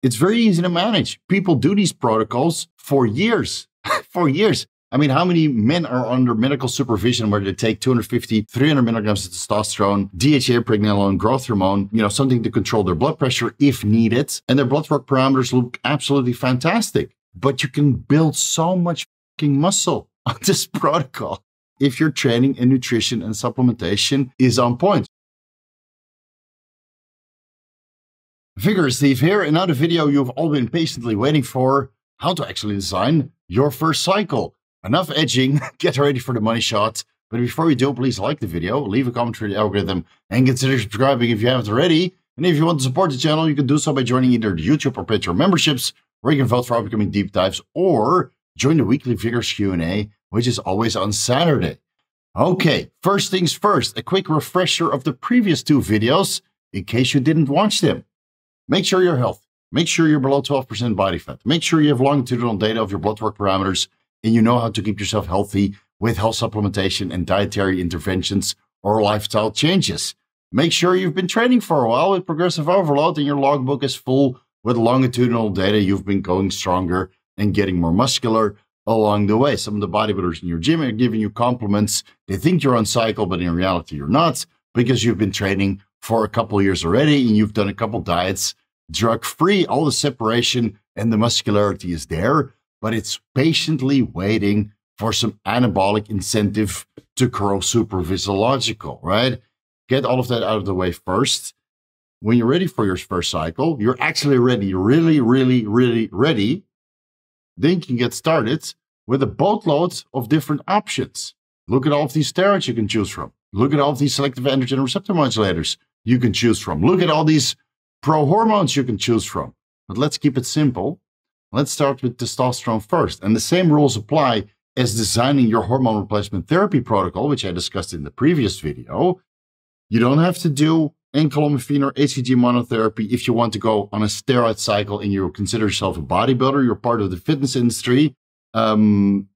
It's very easy to manage. People do these protocols for years, for years. I mean, how many men are under medical supervision where they take 250, 300 milligrams of testosterone, DHA, pregnenolone, growth hormone, something to control their blood pressure if needed. And their blood work parameters look absolutely fantastic. But you can build so much fucking muscle on this protocol if your training and nutrition and supplementation is on point. Vigorous Steve here. Another video you've all been patiently waiting for: how to actually design your first cycle. Enough edging, get ready for the money shot. But before you do, please like the video, leave a comment for the algorithm, and consider subscribing if you haven't already. And if you want to support the channel, you can do so by joining either the YouTube or Patreon memberships, where you can vote for upcoming deep dives, or join the weekly Vigorous Q&A, which is always on Saturday. Okay, first things first, a quick refresher of the previous two videos, in case you didn't watch them. Make sure you're healthy. Make sure you're below 12% body fat. Make sure you have longitudinal data of your blood work parameters, and you know how to keep yourself healthy with health supplementation and dietary interventions or lifestyle changes. Make sure you've been training for a while with progressive overload and your logbook is full with longitudinal data. You've been going stronger and getting more muscular along the way. Some of the bodybuilders in your gym are giving you compliments. They think you're on cycle, but in reality, you're not, because you've been training for a couple of years already and you've done a couple diets, drug-free. All the separation and the muscularity is there, but it's patiently waiting for some anabolic incentive to grow super physiological, right? Get all of that out of the way first. When you're ready for your first cycle, you're actually ready, really ready, then you can get started with a boatload of different options. Look at all of these steroids you can choose from. Look at all of these selective androgen receptor modulators you can choose from. Look at all these pro-hormones you can choose from. But let's keep it simple. Let's start with testosterone first. And the same rules apply as designing your hormone replacement therapy protocol, which I discussed in the previous video. You don't have to do encolomerphene or HCG monotherapy if you want to go on a steroid cycle and you consider yourself a bodybuilder, you're part of the fitness industry. You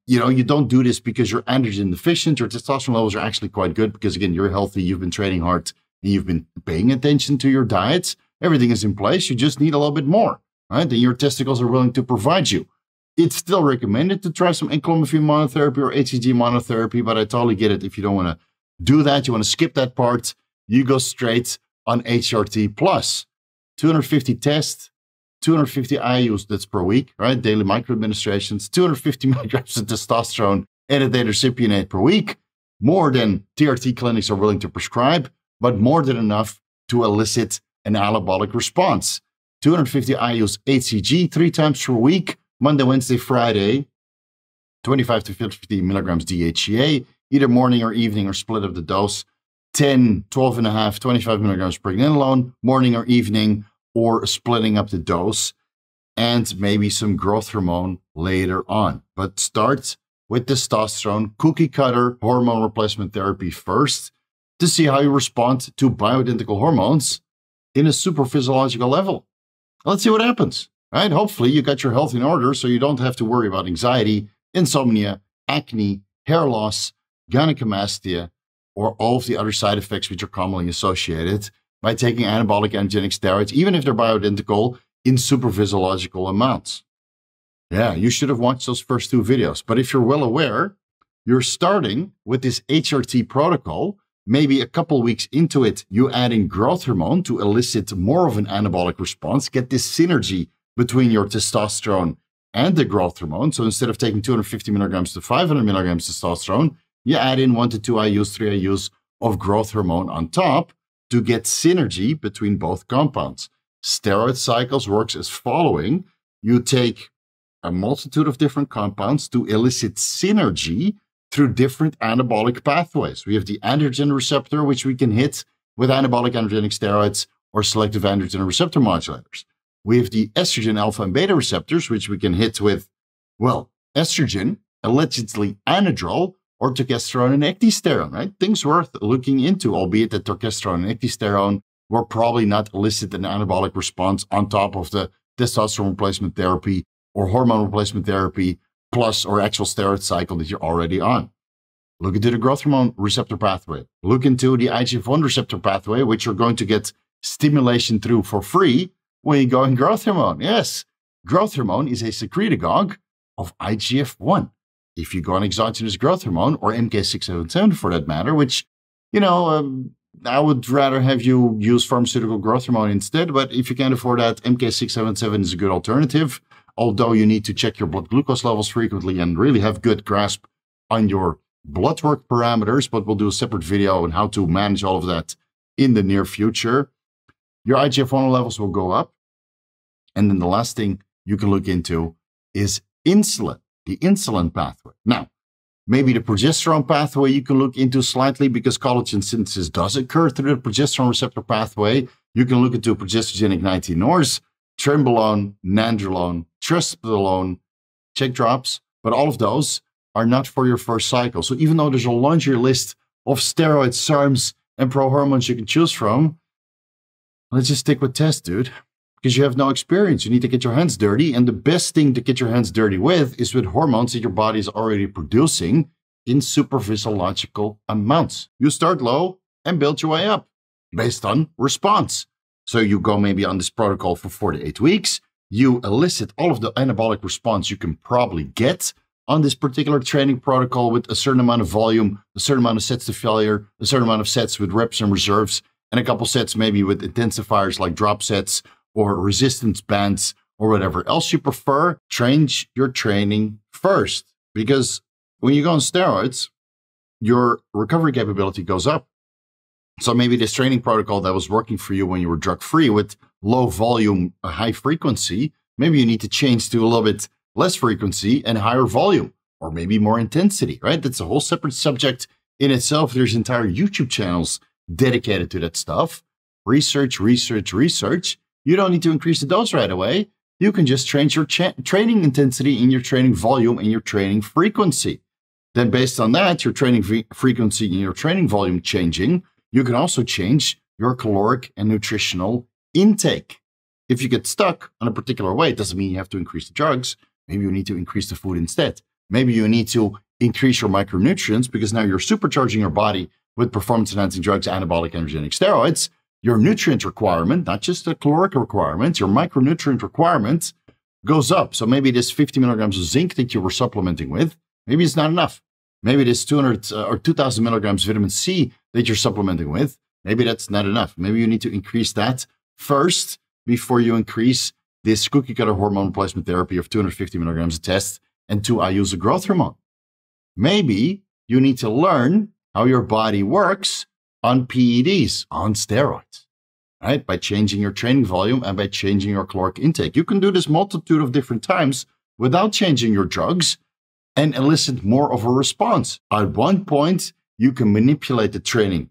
don't do this because you're androgen deficient. Your testosterone levels are actually quite good because, again, you're healthy, you've been training hard, and you've been paying attention to your diets. Everything is in place. You just need a little bit more, right? And your testicles are willing to provide you. It's still recommended to try some encolomerphene monotherapy or HCG monotherapy, but I totally get it. If you don't want to do that, you want to skip that part, you go straight on HRT plus 250 tests, 250 IUs, that's per week, right? Daily microadministrations, 250 milligrams of testosterone and a cypionate per week, more than TRT clinics are willing to prescribe, but more than enough to elicit an anabolic response. 250 IUs HCG 3 times per week, Monday, Wednesday, Friday, 25 to 50 milligrams DHEA, either morning or evening or split of the dose. 10, 12.5, 25 milligrams pregnenolone, morning or evening, or splitting up the dose, and maybe some growth hormone later on. But start with testosterone, cookie cutter hormone replacement therapy first to see how you respond to bioidentical hormones in a super physiological level. Let's see what happens, right? Hopefully you got your health in order so you don't have to worry about anxiety, insomnia, acne, hair loss, gynecomastia, or all of the other side effects which are commonly associated by taking anabolic-androgenic steroids, even if they're bioidentical, in super physiological amounts. Yeah, you should have watched those first two videos. But if you're well aware, you're starting with this HRT protocol. Maybe a couple weeks into it, you add in growth hormone to elicit more of an anabolic response, get this synergy between your testosterone and the growth hormone. So instead of taking 250 milligrams to 500 milligrams testosterone, you add in 1 to 2 IUs, 3 IUs of growth hormone on top to get synergy between both compounds. Steroid cycles works as following. You take a multitude of different compounds to elicit synergy through different anabolic pathways. We have the androgen receptor, which we can hit with anabolic-androgenic steroids or selective androgen receptor modulators. We have the estrogen alpha and beta receptors, which we can hit with, well, estrogen, allegedly anadrol, or testosterone and ecdysterone, right? Things worth looking into, albeit that testosterone and ecdysterone will probably not elicit an anabolic response on top of the testosterone replacement therapy or hormone replacement therapy plus or actual steroid cycle that you're already on. Look into the growth hormone receptor pathway. Look into the IGF-1 receptor pathway, which you're going to get stimulation through for free when you go in growth hormone. Yes, growth hormone is a secretagogue of IGF-1. If you go on exogenous growth hormone, or MK677 for that matter, which, I would rather have you use pharmaceutical growth hormone instead, but if you can't afford that, MK677 is a good alternative, although you need to check your blood glucose levels frequently and really have good grasp on your blood work parameters, but we'll do a separate video on how to manage all of that in the near future. Your IGF-1 levels will go up. And then the last thing you can look into is insulin, the insulin pathway. Now, maybe the progesterone pathway you can look into slightly because collagen synthesis does occur through the progesterone receptor pathway. You can look into progesterogenic 19-ors, Trenbolone, Nandrolone, Testosterone, check drops, but all of those are not for your first cycle. So even though there's a laundry list of steroids, SARMs, and pro-hormones you can choose from, let's just stick with test, dude, because you have no experience. You need to get your hands dirty, and the best thing to get your hands dirty with is with hormones that your body is already producing in super physiological amounts. You start low and build your way up based on response. So you go maybe on this protocol for 4 to 8 weeks. You elicit all of the anabolic response you can probably get on this particular training protocol with a certain amount of volume, a certain amount of sets to failure, a certain amount of sets with reps and reserves, and a couple sets maybe with intensifiers like drop sets or resistance bands or whatever else you prefer. Change your training first, because when you go on steroids, your recovery capability goes up. So maybe this training protocol that was working for you when you were drug-free with low volume, high frequency, maybe you need to change to a little bit less frequency and higher volume, or maybe more intensity, right? That's a whole separate subject in itself. There's entire YouTube channels dedicated to that stuff. Research, research, research. You don't need to increase the dose right away. You can just change your training intensity and your training volume and your training frequency. Then based on that, your training frequency and your training volume changing, you can also change your caloric and nutritional intake. If you get stuck on a particular way, it doesn't mean you have to increase the drugs. Maybe you need to increase the food instead. Maybe you need to increase your micronutrients because now you're supercharging your body with performance-enhancing drugs, anabolic-androgenic steroids. Your nutrient requirement, not just the caloric requirement, your micronutrient requirement goes up. So maybe this 50 milligrams of zinc that you were supplementing with, maybe it's not enough. Maybe this 200 or 2,000 milligrams vitamin C that you're supplementing with, maybe that's not enough. Maybe you need to increase that first before you increase this cookie cutter hormone replacement therapy of 250 milligrams a test and 2 IUs of growth hormone. Maybe you need to learn how your body works on PEDs, on steroids, right? By changing your training volume and by changing your caloric intake. You can do this multitude of different times without changing your drugs and elicit more of a response. At one point, you can manipulate the training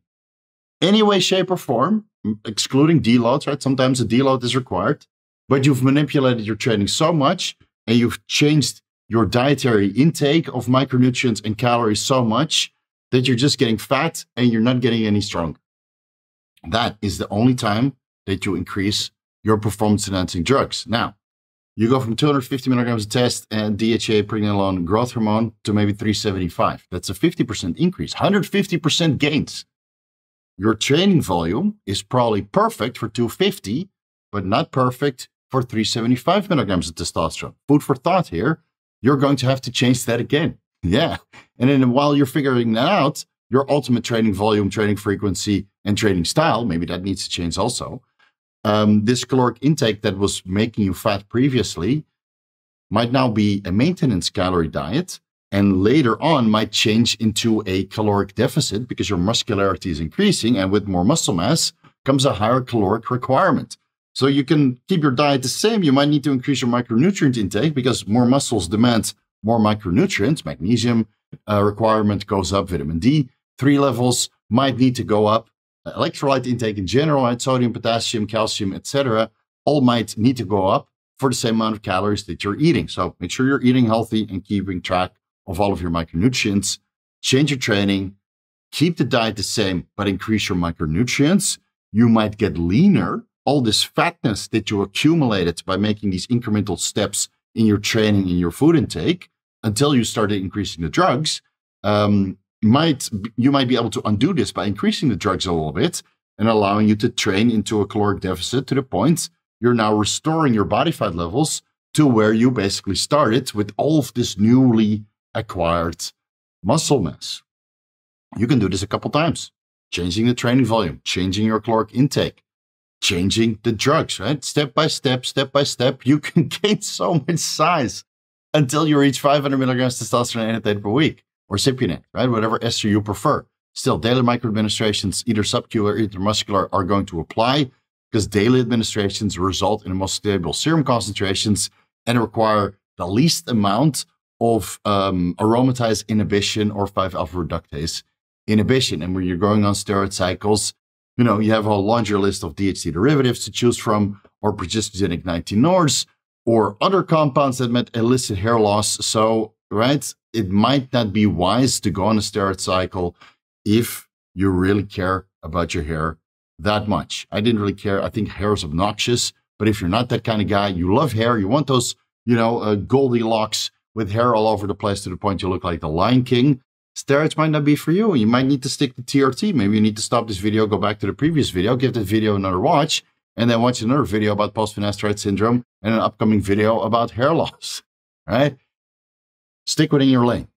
any way, shape, or form, excluding deloads, right? Sometimes a deload is required, but you've manipulated your training so much and you've changed your dietary intake of micronutrients and calories so much that you're just getting fat and you're not getting any stronger. That is the only time that you increase your performance-enhancing drugs. Now, you go from 250 milligrams a test and DHA, pregnenolone, growth hormone to maybe 375. That's a 50% increase, 150% gains. Your training volume is probably perfect for 250, but not perfect for 375 milligrams of testosterone. Food for thought here. You're going to have to change that again. Yeah. And then while you're figuring that out, your ultimate training volume, training frequency, and training style, maybe that needs to change also. This caloric intake that was making you fat previously might now be a maintenance calorie diet, and later on might change into a caloric deficit because your muscularity is increasing, and with more muscle mass comes a higher caloric requirement. So you can keep your diet the same. You might need to increase your micronutrient intake because more muscles demand more micronutrients. Magnesium requirement goes up, vitamin D3 levels might need to go up. Electrolyte intake in general, right? Sodium, potassium, calcium, etc., all might need to go up for the same amount of calories that you're eating. So make sure you're eating healthy and keeping track of all of your micronutrients. Change your training, keep the diet the same, but increase your micronutrients. You might get leaner. All this fatness that you accumulated by making these incremental steps in your training and your food intake until you started increasing the drugs, you might be able to undo this by increasing the drugs a little bit and allowing you to train into a caloric deficit to the point you're now restoring your body fat levels to where you basically started with all of this newly acquired muscle mass. You can do this a couple times, changing the training volume, changing your caloric intake, changing the drugs, right? Step by step, you can gain so much size until you reach 500 milligrams testosterone annotated per week, or cypionate, right? Whatever ester you prefer. Still, daily microadministrations, either subcu or intramuscular, are going to apply because daily administrations result in most stable serum concentrations and require the least amount of aromatase inhibition or 5-alpha reductase inhibition. And when you're going on steroid cycles, you have a laundry list of DHT derivatives to choose from, or progestogenic 19-nors, or other compounds that might elicit hair loss. So, right, it might not be wise to go on a steroid cycle if you really care about your hair that much. I didn't really care. I think hair is obnoxious, but if you're not that kind of guy, you love hair, you want those, Goldilocks with hair all over the place to the point you look like the Lion King, steroids might not be for you. You might need to stick to TRT. Maybe you need to stop this video, go back to the previous video, give that video another watch, and then watch another video about post-finasteride syndrome and an upcoming video about hair loss, right? Stick within your lane,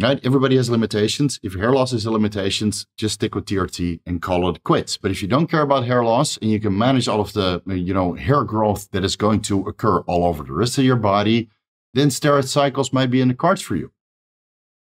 right? Everybody has limitations. If your hair loss is a limitations, just stick with TRT and call it quits. But if you don't care about hair loss and you can manage all of the, hair growth that is going to occur all over the rest of your body, then steroid cycles might be in the cards for you.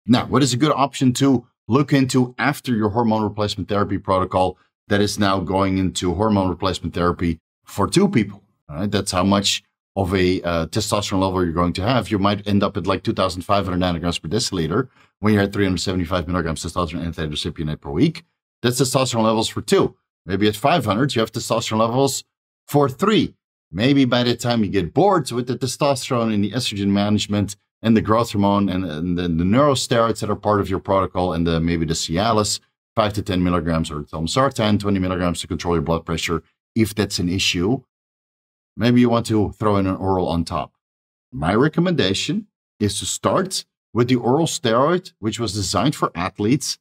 Now, what is a good option to look into after your hormone replacement therapy protocol that is now going into hormone replacement therapy for 2 people? All right, that's how much of a testosterone level you're going to have. You might end up at like 2,500 nanograms per deciliter when you're at 375 milligrams testosterone annotated cypionate per week. That's testosterone levels for 2. Maybe at 500, you have testosterone levels for 3. Maybe by the time you get bored with the testosterone and the estrogen management and the growth hormone and the neurosteroids that are part of your protocol and maybe the Cialis, 5 to 10 milligrams, or telmisartan, 20 milligrams to control your blood pressure, if that's an issue, maybe you want to throw in an oral on top. My recommendation is to start with the oral steroid, which was designed for athletes,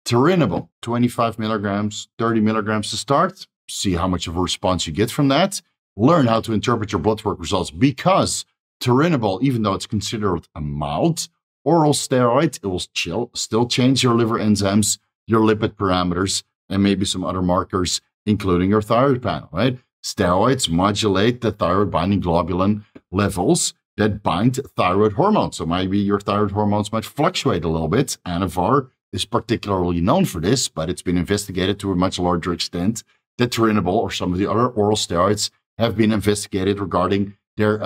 Turinabol, 25 milligrams, 30 milligrams to start. See how much of a response you get from that. Learn how to interpret your blood work results, because Turinabol, even though it's considered a mild oral steroid, it will still change your liver enzymes, your lipid parameters, and maybe some other markers, including your thyroid panel, right? Steroids modulate the thyroid binding globulin levels that bind thyroid hormones. So maybe your thyroid hormones might fluctuate a little bit. Anavar is particularly known for this, but it's been investigated to a much larger extent that Turinabol or some of the other oral steroids have been investigated regarding their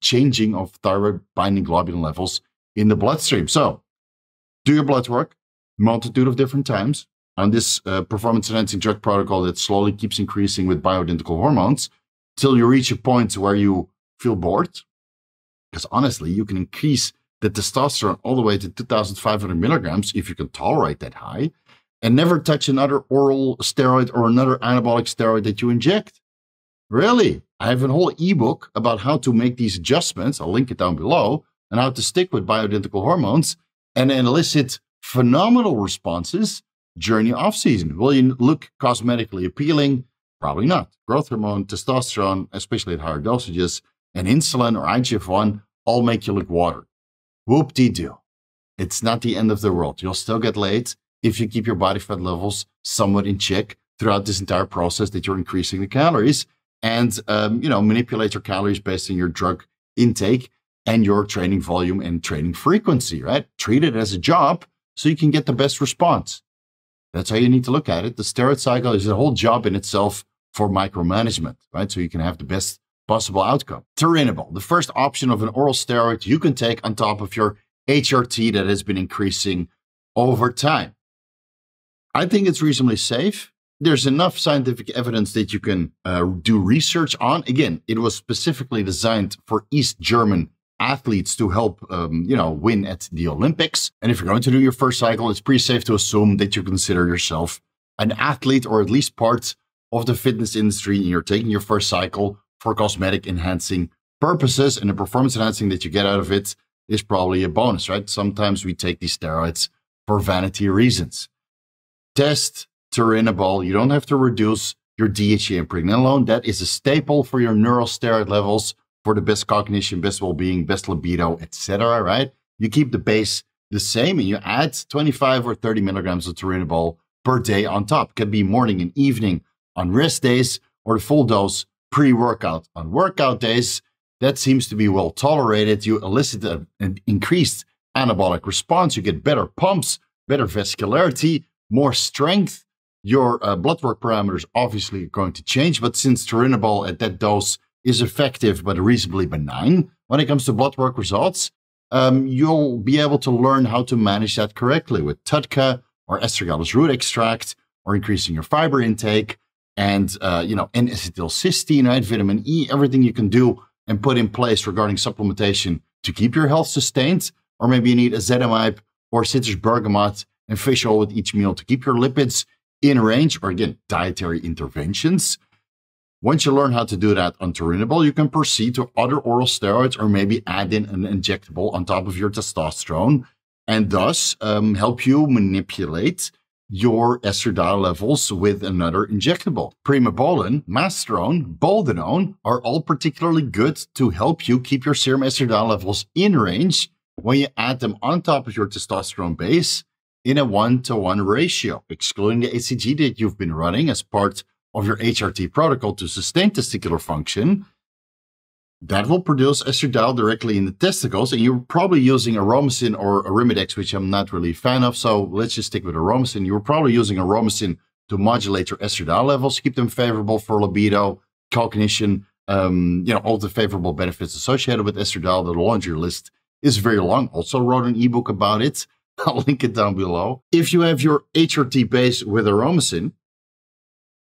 changing of thyroid binding globulin levels in the bloodstream. So do your blood work, multitude of different times on this performance-enhancing drug protocol that slowly keeps increasing with bioidentical hormones till you reach a point where you feel bored. Because honestly, you can increase the testosterone all the way to 2,500 milligrams if you can tolerate that high, and never touch another oral steroid or another anabolic steroid that you inject. Really? I have a whole ebook about how to make these adjustments, I'll link it down below, and how to stick with bioidentical hormones and elicit phenomenal responses during the off-season. Will you look cosmetically appealing? Probably not. Growth hormone, testosterone, especially at higher dosages, and insulin or IGF-1 all make you look watered. Whoop-de-doo. It's not the end of the world. You'll still get laid if you keep your body fat levels somewhat in check throughout this entire process that you're increasing the calories and, manipulate your calories based on your drug intake and your training volume and training frequency, right? Treat it as a job so you can get the best response. That's how you need to look at it. The steroid cycle is a whole job in itself for micromanagement, right? So you can have the best possible outcome. Turinabol, the first option of an oral steroid you can take on top of your HRT that has been increasing over time. I think it's reasonably safe. There's enough scientific evidence that you can do research on. Again, it was specifically designed for East German athletes to help, win at the Olympics. And if you're going to do your first cycle, it's pretty safe to assume that you consider yourself an athlete or at least part of the fitness industry, and you're taking your first cycle for cosmetic enhancing purposes, and the performance enhancing that you get out of it is probably a bonus, right? Sometimes we take these steroids for vanity reasons. Test Turinabol. You don't have to reduce your DHEA and pregnenolone. That is a staple for your neural steroid levels, for the best cognition, best well-being, best libido, etc., right? You keep the base the same and you add 25 or 30 milligrams of Turinabol per day on top. It can be morning and evening on rest days or the full dose pre-workout on workout days. That seems to be well tolerated. You elicit an increased anabolic response. You get better pumps, better vascularity, more strength. Your blood work parameters obviously are going to change, but since Turinabol at that dose is effective but reasonably benign when it comes to blood work results, you'll be able to learn how to manage that correctly with TUDCA or astragalus root extract, or increasing your fiber intake, and N-acetylcysteine, right? Vitamin E, everything you can do and put in place regarding supplementation to keep your health sustained. Or maybe you need ezetimibe or citrus bergamot and fish oil with each meal to keep your lipids in range, or again, dietary interventions. Once you learn how to do that on Turinabol, you can proceed to other oral steroids or maybe add in an injectable on top of your testosterone, and thus help you manipulate your estradiol levels with another injectable. Primobolan, masterone, boldenone are all particularly good to help you keep your serum estradiol levels in range when you add them on top of your testosterone base in a 1-to-1 ratio, excluding the HCG that you've been running as part of your HRT protocol to sustain testicular function. That will produce estradiol directly in the testicles, and you're probably using Aromacin or Arimidex, which I'm not really a fan of, so let's just stick with Aromacin. You're probably using Aromacin to modulate your estradiol levels, keep them favorable for libido, cognition, all the favorable benefits associated with estradiol. The laundry list is very long. Also wrote an ebook about it. I'll link it down below. If you have your HRT base with Aromacin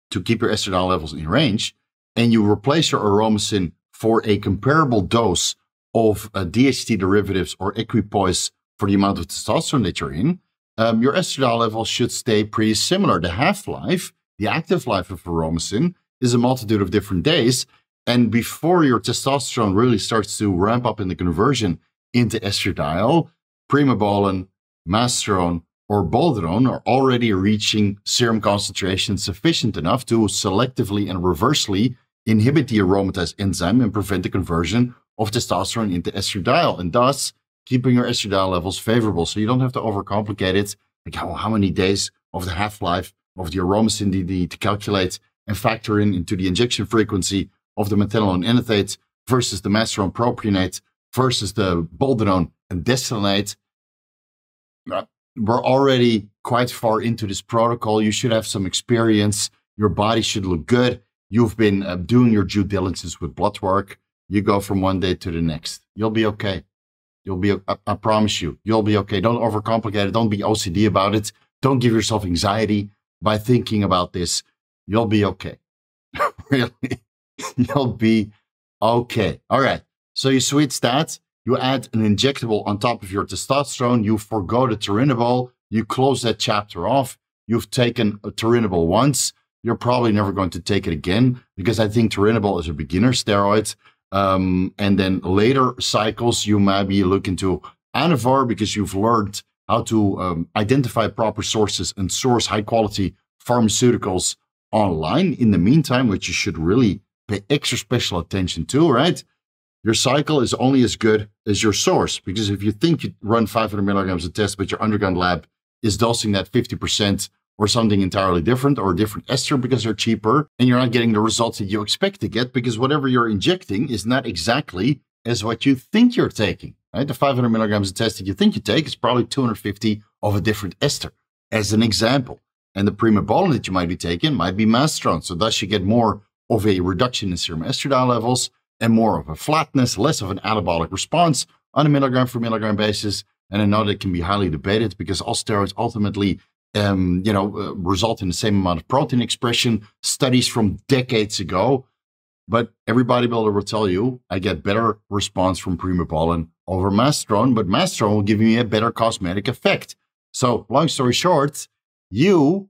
to keep your estradiol levels in range, and you replace your Aromacin for a comparable dose of DHT derivatives or equipoise for the amount of testosterone that you're in, your estradiol levels should stay pretty similar. The half-life, the active life of Aromacin, is a multitude of different days, and before your testosterone really starts to ramp up in the conversion into estradiol, primobolan, masterone, or boldenone are already reaching serum concentrations sufficient enough to selectively and reversely inhibit the aromatase enzyme and prevent the conversion of testosterone into estradiol, and thus keeping your estradiol levels favorable. So you don't have to overcomplicate it. Like how many days of the half-life of the Aromacin do you need to calculate and factor into the injection frequency of the methanol enanthate versus the masterone propionate versus the boldenone and destinate. We're already quite far into this protocol. You should have some experience. Your body should look good. You've been doing your due diligence with blood work. You go from one day to the next. You'll be okay. I promise you, you'll be okay. Don't overcomplicate it. Don't be OCD about it. Don't give yourself anxiety by thinking about this. You'll be okay. Really, you'll be okay. All right. So you switch that. You add an injectable on top of your testosterone. You forgo the Turinabol. You close that chapter off. You've taken a Turinabol once. You're probably never going to take it again, because I think Turinabol is a beginner steroid. And then later cycles, you might be looking to Anavar because you've learned how to identify proper sources and source high-quality pharmaceuticals online in the meantime, which you should really pay extra special attention to, right? Your cycle is only as good as your source, because if you think you run 500 milligrams a test, but your underground lab is dosing that 50% or something entirely different, or a different ester because they're cheaper, and you're not getting the results that you expect to get, because whatever you're injecting is not exactly as what you think you're taking, right? The 500 milligrams a test that you think you take is probably 250 of a different ester, as an example. And the primobolan that you might be taking might be masterone. So thus you get more of a reduction in serum estradiol levels and more of a flatness, less of an anabolic response on a milligram for milligram basis. And I know that can be highly debated, because all steroids ultimately result in the same amount of protein expression. Studies from decades ago, but every bodybuilder will tell you, I get better response from primobolan over masterone, but masterone will give me a better cosmetic effect. So long story short, you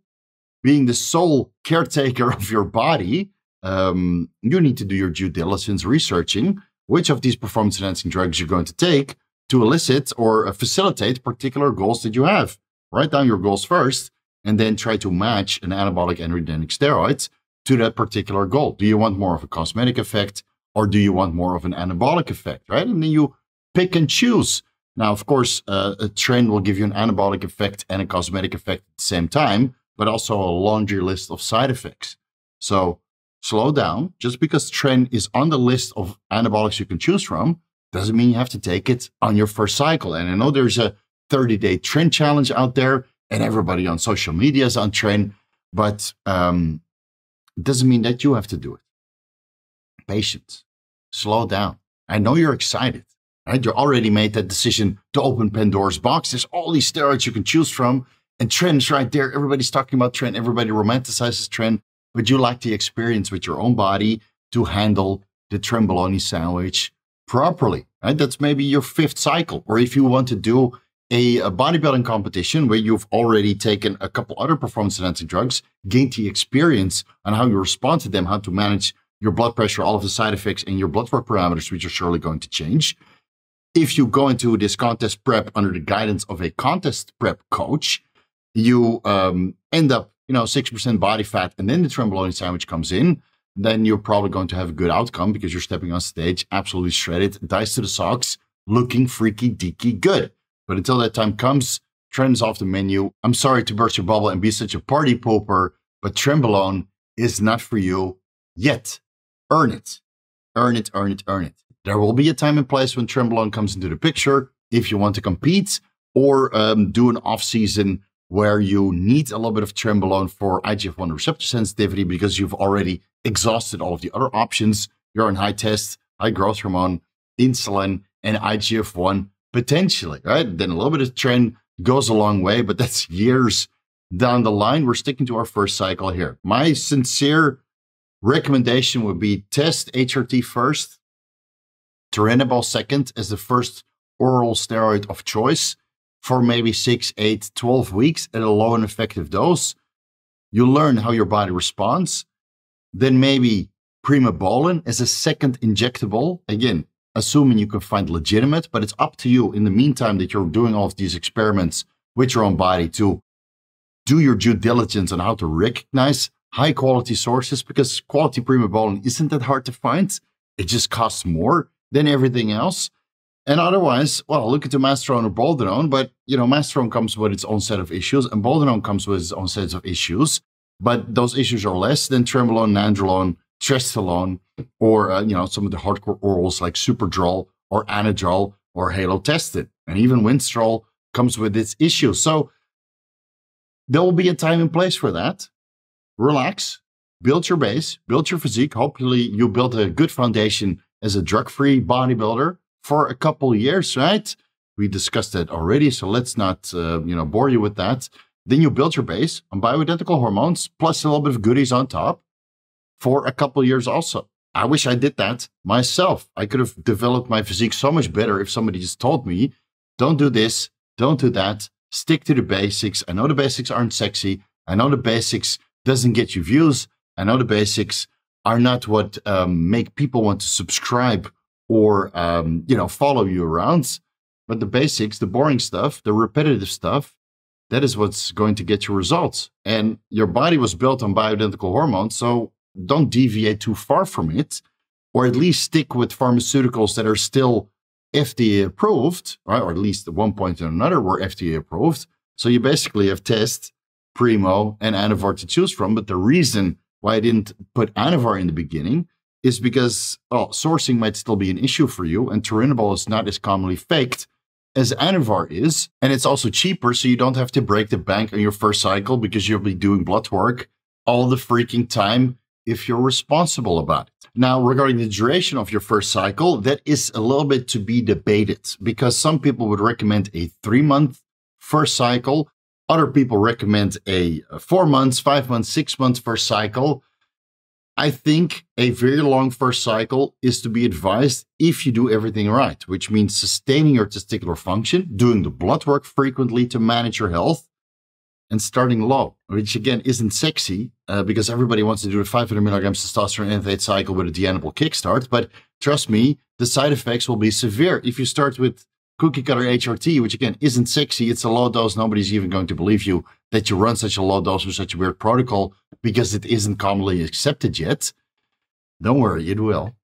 being the sole caretaker of your body, you need to do your due diligence researching which of these performance enhancing drugs you're going to take to elicit or facilitate particular goals that you have. Write down your goals first, and then try to match an anabolic androgenic steroid to that particular goal. Do you want more of a cosmetic effect, or do you want more of an anabolic effect, right? And then you pick and choose. Now, of course, a trend will give you an anabolic effect and a cosmetic effect at the same time, but also a laundry list of side effects. So slow down. Just because trend is on the list of anabolics you can choose from doesn't mean you have to take it on your first cycle. And I know there's a 30-day trend challenge out there, and everybody on social media is on trend, but it doesn't mean that you have to do it. Patience. Slow down. I know you're excited, right? You already made that decision to open Pandora's box. There's all these steroids you can choose from, and trend's right there. Everybody's talking about trend. Everybody romanticizes trend, but you like the experience with your own body to handle the Trenbolone sandwich properly, right? That's maybe your 5th cycle. Or if you want to do a bodybuilding competition where you've already taken a couple other performance-enhancing drugs, gained the experience on how you respond to them, how to manage your blood pressure, all of the side effects, and your blood work parameters, which are surely going to change. If you go into this contest prep under the guidance of a contest prep coach, you end up, 6% body fat, and then the Trenbolone sandwich comes in, then you're probably going to have a good outcome because you're stepping on stage, absolutely shredded, dice to the socks, looking freaky deaky good. But until that time comes, trend is off the menu. I'm sorry to burst your bubble and be such a party pooper, but Trenbolone is not for you yet. Earn it. Earn it, earn it, earn it. There will be a time and place when Trenbolone comes into the picture if you want to compete or do an off-season where you need a little bit of Trenbolone for IGF-1 receptor sensitivity because you've already exhausted all of the other options. You're on high test, high growth hormone, insulin, and IGF-1 potentially, right? Then a little bit of trend goes a long way, but that's years down the line. We're sticking to our first cycle here. My sincere recommendation would be test HRT first, Turinabol second as the first oral steroid of choice for maybe 6, 8, 12 weeks at a low and effective dose. You learn how your body responds. Then maybe Primobolan as a second injectable. Again, assuming you can find legitimate, but it's up to you in the meantime that you're doing all of these experiments with your own body to do your due diligence on how to recognize high quality sources, because quality Primobolan isn't that hard to find. It just costs more than everything else. And otherwise, well, look into Masterone or Boldenone, but Masterone comes with its own set of issues and Boldenone comes with its own sets of issues, but those issues are less than Trenbolone, Nandrolone, Testosterone, or some of the hardcore orals like Superdrol or Anadrol or Halotestin. And even Winstrol comes with its issues. So there will be a time and place for that. Relax, build your base, build your physique. Hopefully you build a good foundation as a drug-free bodybuilder for a couple of years, right? We discussed that already, so let's not bore you with that. Then you build your base on bioidentical hormones plus a little bit of goodies on top for a couple of years also. I wish I did that myself. I could have developed my physique so much better if somebody just told me, don't do this, don't do that, stick to the basics. I know the basics aren't sexy. I know the basics doesn't get you views. I know the basics are not what make people want to subscribe or follow you around. But the basics, the boring stuff, the repetitive stuff, that is what's going to get you results. And your body was built on bioidentical hormones, so don't deviate too far from it, or at least stick with pharmaceuticals that are still FDA approved, right? Or at least at one point or another were FDA approved. So you basically have Test, Primo, and Anavar to choose from. But the reason why I didn't put Anavar in the beginning is because sourcing might still be an issue for you, and Turinabol is not as commonly faked as Anavar is, and it's also cheaper, so you don't have to break the bank on your first cycle because you'll be doing blood work all the freaking time if you're responsible about it. Now, regarding the duration of your first cycle, that is a little bit to be debated because some people would recommend a 3-month first cycle. Other people recommend a 4 months, 5 months, 6 months first cycle. I think a very long first cycle is to be advised if you do everything right, which means sustaining your testicular function, doing the blood work frequently to manage your health, and starting low, which again isn't sexy because everybody wants to do a 500 milligrams testosterone N8 cycle with a de-anabolic kickstart. But trust me, the side effects will be severe. If you start with cookie cutter HRT, which again isn't sexy, it's a low dose, nobody's even going to believe you that you run such a low dose or such a weird protocol because it isn't commonly accepted yet. Don't worry, it will.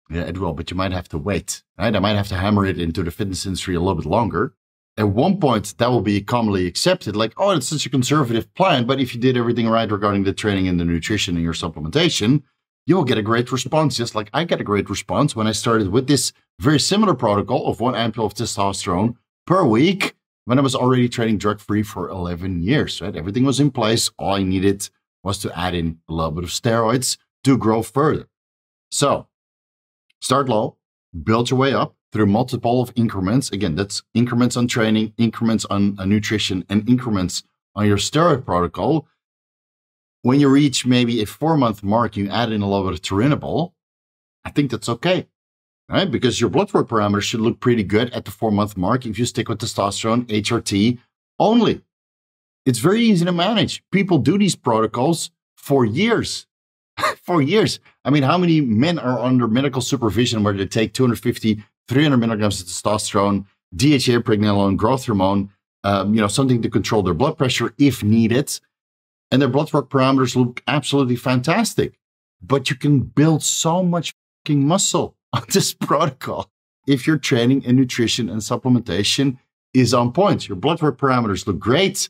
Yeah, it will, but you might have to wait, right? I might have to hammer it into the fitness industry a little bit longer. At one point, that will be commonly accepted, like, oh, it's such a conservative plan, but if you did everything right regarding the training and the nutrition and your supplementation, you will get a great response, just like I got a great response when I started with this very similar protocol of 1 ampule of testosterone per week when I was already training drug-free for 11 years, right? Everything was in place. All I needed was to add in a little bit of steroids to grow further. So start low, build your way up through multiple of increments. Again, that's increments on training, increments on nutrition, and increments on your steroid protocol. When you reach maybe a 4-month mark, you add in a little bit of Turinabol. I think that's okay, right? Because your blood work parameters should look pretty good at the 4-month mark if you stick with testosterone, HRT only. It's very easy to manage. People do these protocols for years. For years. I mean, how many men are under medical supervision where they take 250, 300 milligrams of testosterone, DHA, pregnenolone, growth hormone, something to control their blood pressure if needed. And their blood work parameters look absolutely fantastic. But you can build so much fucking muscle on this protocol if your training and nutrition and supplementation is on point. Your blood work parameters look great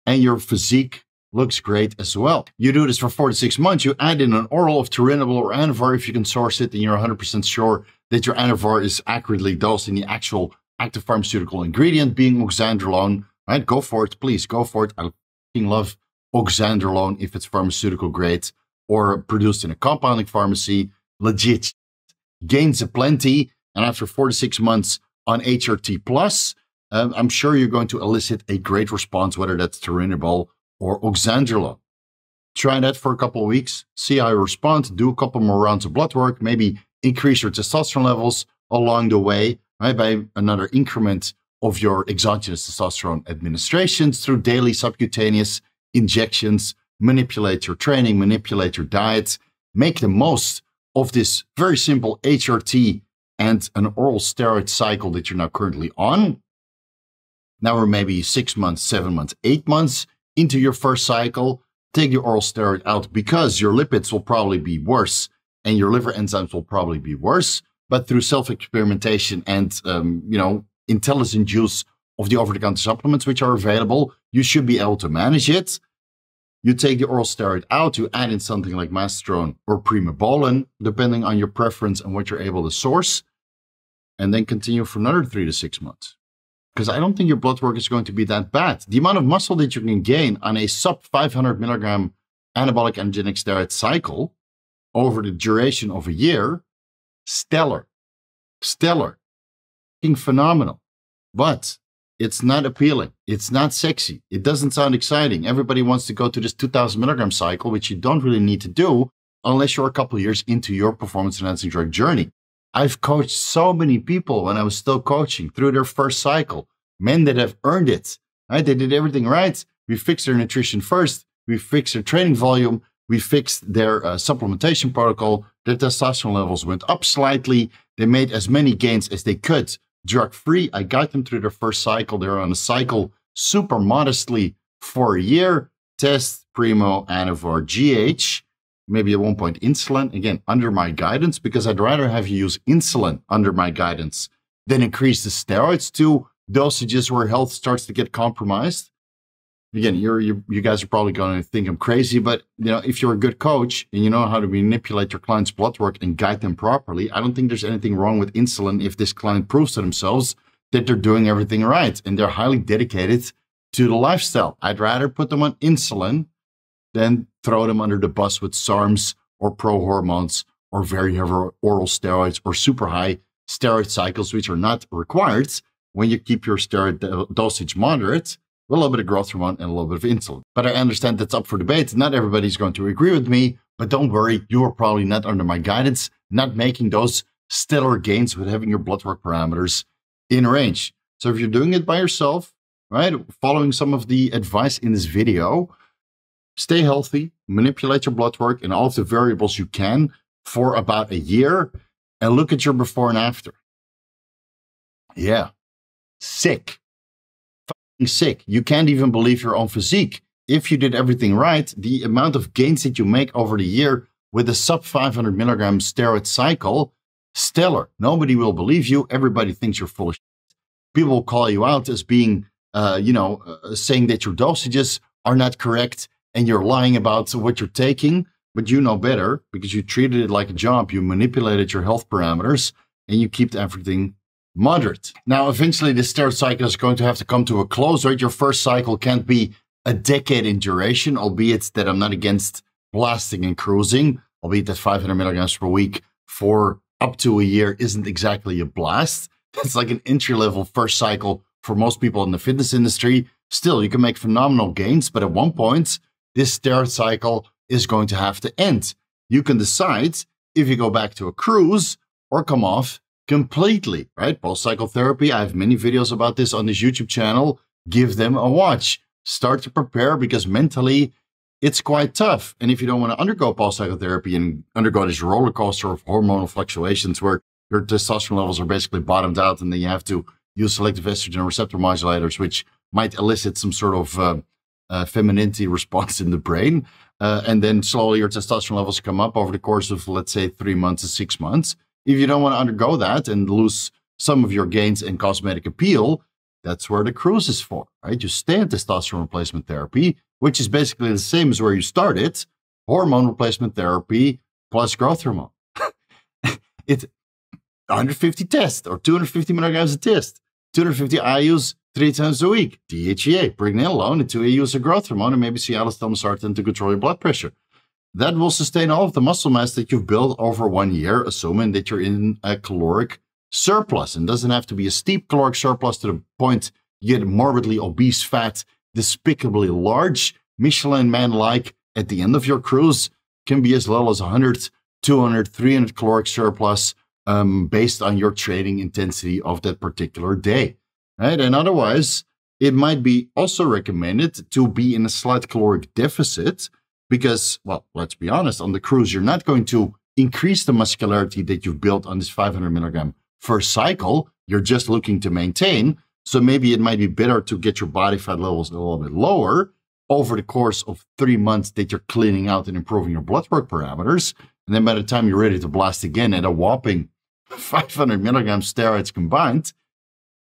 and your physique looks great as well. You do this for 4 to 6 months. You add in an oral of Turinabol or Anavar if you can source it and you're 100% sure that your Anavar is accurately dosed in the actual active pharmaceutical ingredient being oxandrolone. Right? Go for it. Please go for it. I love oxandrolone if it's pharmaceutical grade or produced in a compounding pharmacy. Legit. Gains aplenty. And after 4 to 6 months on HRT plus, I'm sure you're going to elicit a great response, whether that's Turinabol or oxandrolone. Try that for a couple of weeks, see how you respond, do a couple more rounds of blood work, maybe increase your testosterone levels along the way, right, by another increment of your exogenous testosterone administrations through daily subcutaneous injections, manipulate your training, manipulate your diet, make the most of this very simple HRT and an oral steroid cycle that you're now currently on. Now we're maybe 6 months, 7 months, 8 months into your first cycle. Take your oral steroid out because your lipids will probably be worse and your liver enzymes will probably be worse. But through self-experimentation and, intelligent use of the over-the-counter supplements which are available, you should be able to manage it. You take the oral steroid out, you add in something like Mastestrone or Primobolan, depending on your preference and what you're able to source, and then continue for another 3 to 6 months. Because I don't think your blood work is going to be that bad. The amount of muscle that you can gain on a sub 500 milligram anabolic-androgenic steroid cycle over the duration of a year, stellar, phenomenal. But it's not appealing. It's not sexy. It doesn't sound exciting. Everybody wants to go to this 2000 milligram cycle, which you don't really need to do unless you're a couple of years into your performance enhancing drug journey. I've coached so many people when I was still coaching through their first cycle, men that have earned it, right? They did everything right. We fixed their nutrition first. We fixed their training volume. We fixed their supplementation protocol. Their testosterone levels went up slightly. They made as many gains as they could drug-free. I got them through their first cycle. They're on a cycle super modestly for a year. Test, Primo, Anavar, GH. Maybe at one point insulin, again, under my guidance, because I'd rather have you use insulin under my guidance than increase the steroids to dosages where health starts to get compromised. Again, you guys are probably going to think I'm crazy, but if you're a good coach and you know how to manipulate your client's blood work and guide them properly, I don't think there's anything wrong with insulin if this client proves to themselves that they're doing everything right and they're highly dedicated to the lifestyle. I'd rather put them on insulin than throw them under the bus with SARMs or pro-hormones or very heavy oral steroids or super high steroid cycles, which are not required when you keep your steroid dosage moderate with a little bit of growth hormone and a little bit of insulin. But I understand that's up for debate. Not everybody's going to agree with me, but don't worry, you are probably not under my guidance, not making those stellar gains with having your blood work parameters in range. So if you're doing it by yourself, right, following some of the advice in this video, stay healthy, manipulate your blood work and all of the variables you can for about a year and look at your before and after. Yeah. Sick. Fucking sick. You can't even believe your own physique. if you did everything right, the amount of gains that you make over the year with a sub 500 milligram steroid cycle, stellar. Nobody will believe you. Everybody thinks you're full of shit. People will call you out as being, saying that your dosages are not correct and you're lying about what you're taking, but you know better because you treated it like a job. You manipulated your health parameters and you keep everything moderate. Now, eventually the steroid cycle is going to have to come to a close, right? Your first cycle can't be a decade in duration, albeit that I'm not against blasting and cruising, albeit that 500 milligrams per week for up to a year isn't exactly a blast. It's like an entry-level first cycle for most people in the fitness industry. Still, you can make phenomenal gains, but at one point, this steroid cycle is going to have to end. You can decide if you go back to a cruise or come off completely, right? Post-cycle therapy, I have many videos about this on this YouTube channel. Give them a watch. Start to prepare because mentally, it's quite tough. And if you don't want to undergo post-cycle therapy and undergo this roller coaster of hormonal fluctuations where your testosterone levels are basically bottomed out and then you have to use selective estrogen receptor modulators, which might elicit some sort of femininity response in the brain. And then slowly your testosterone levels come up over the course of, let's say, 3 months to 6 months. If you don't want to undergo that and lose some of your gains and cosmetic appeal, that's where the cruise is for, right? You stay in testosterone replacement therapy, which is basically the same as where you started, hormone replacement therapy plus growth hormone. It's 150 tests or 250 milligrams a test, 250 IUs 3 times a week, DHEA, pregnenolone, and 2 IUs of growth hormone, and maybe Cialis, telmisartan to control your blood pressure. That will sustain all of the muscle mass that you've built over 1 year, assuming that you're in a caloric surplus. And doesn't have to be a steep caloric surplus to the point you get morbidly obese fat, despicably large, Michelin man-like at the end of your cruise. Can be as little as 100, 200, 300 caloric surplus based on your training intensity of that particular day. Right? And otherwise, it might be also recommended to be in a slight caloric deficit because, well, let's be honest, on the cruise, you're not going to increase the muscularity that you've built on this 500 milligram first cycle. You're just looking to maintain. So maybe it might be better to get your body fat levels a little bit lower over the course of 3 months that you're cleaning out and improving your blood work parameters. And then by the time you're ready to blast again at a whopping 500 milligrams steroids combined,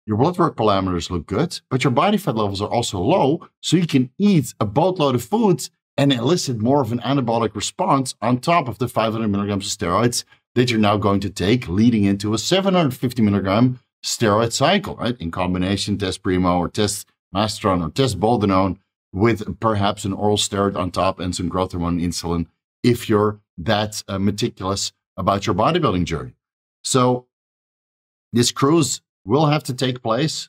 your blood work parameters look good, but your body fat levels are also low. So you can eat a boatload of foods and elicit more of an anabolic response on top of the 500 milligrams of steroids that you're now going to take, leading into a 750 milligram steroid cycle, right? In combination, test Primo or test Masteron or test Boldenone with perhaps an oral steroid on top and some growth hormone and insulin if you're that meticulous about your bodybuilding journey. So this cruise will have to take place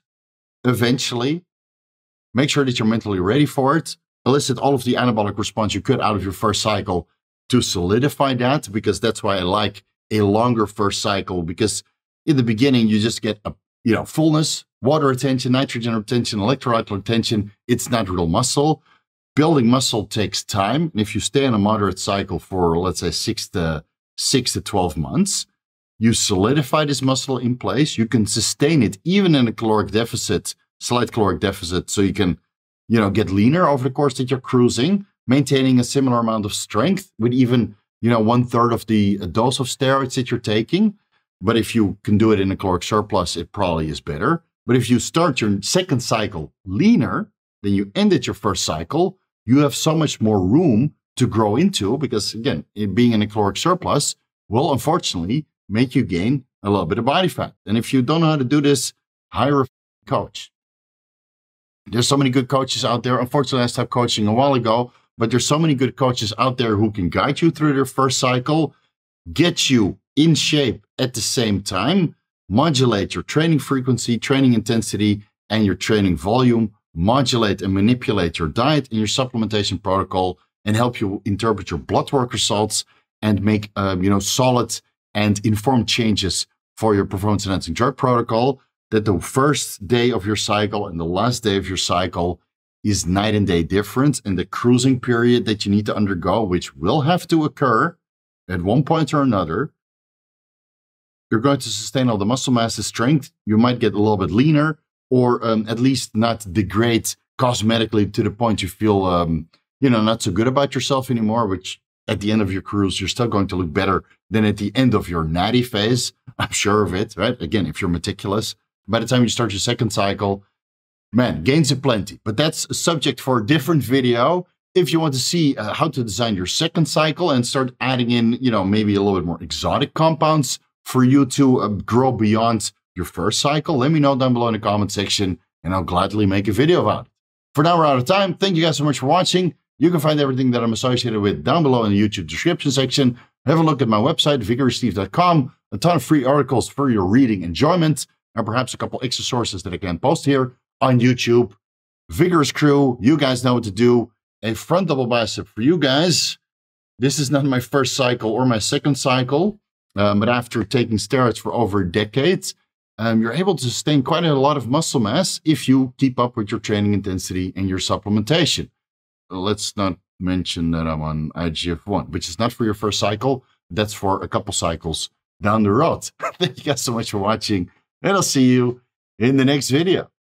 eventually. Make sure that you're mentally ready for it. Elicit all of the anabolic response you could out of your first cycle to solidify that, because that's why I like a longer first cycle, because in the beginning you just get a fullness, water retention, nitrogen retention, electrolyte retention. It's not real muscle. Building muscle takes time. And if you stay in a moderate cycle for, let's say, 6 to 12 months, you solidify this muscle in place. You can sustain it even in a caloric deficit, slight caloric deficit, so you can get leaner over the course that you're cruising, maintaining a similar amount of strength with even, 1/3 of the dose of steroids that you're taking. But if you can do it in a caloric surplus, it probably is better. But if you start your second cycle leaner than you ended your first cycle, you have so much more room to grow into, because again, being in a caloric surplus will unfortunately make you gain a little bit of body fat. And if you don't know how to do this, hire a coach. There's so many good coaches out there. Unfortunately, I stopped coaching a while ago, but there's so many good coaches out there who can guide you through their first cycle, get you in shape at the same time, modulate your training frequency, training intensity, and your training volume, modulate and manipulate your diet and your supplementation protocol, and help you interpret your blood work results and make solid and informed changes for your performance enhancing drug protocol. That the first day of your cycle and the last day of your cycle is night and day difference, and the cruising period that you need to undergo, which will have to occur at one point or another, you're going to sustain all the muscle mass and strength. You might get a little bit leaner, or at least not degrade cosmetically to the point you feel, not so good about yourself anymore, which at the end of your cruise, you're still going to look better than at the end of your natty phase. I'm sure of it, right? Again, if you're meticulous, by the time you start your second cycle, man, gains aplenty. But that's a subject for a different video. If you want to see how to design your second cycle and start adding in, maybe a little bit more exotic compounds for you to grow beyond your first cycle, let me know down below in the comment section, and I'll gladly make a video about it. For now, we're out of time. Thank you guys so much for watching. You can find everything that I'm associated with down below in the YouTube description section. Have a look at my website, VigorousSteve.com. A ton of free articles for your reading enjoyment, and perhaps a couple extra sources that I can post here on YouTube. Vigorous crew, you guys know what to do. A front double bicep for you guys. This is not my first cycle or my second cycle, but after taking steroids for over a decade, you're able to sustain quite a lot of muscle mass if you keep up with your training intensity and your supplementation. Let's not mention that I'm on IGF-1, which is not for your first cycle. That's for a couple cycles down the road. Thank you guys so much for watching, and I'll see you in the next video.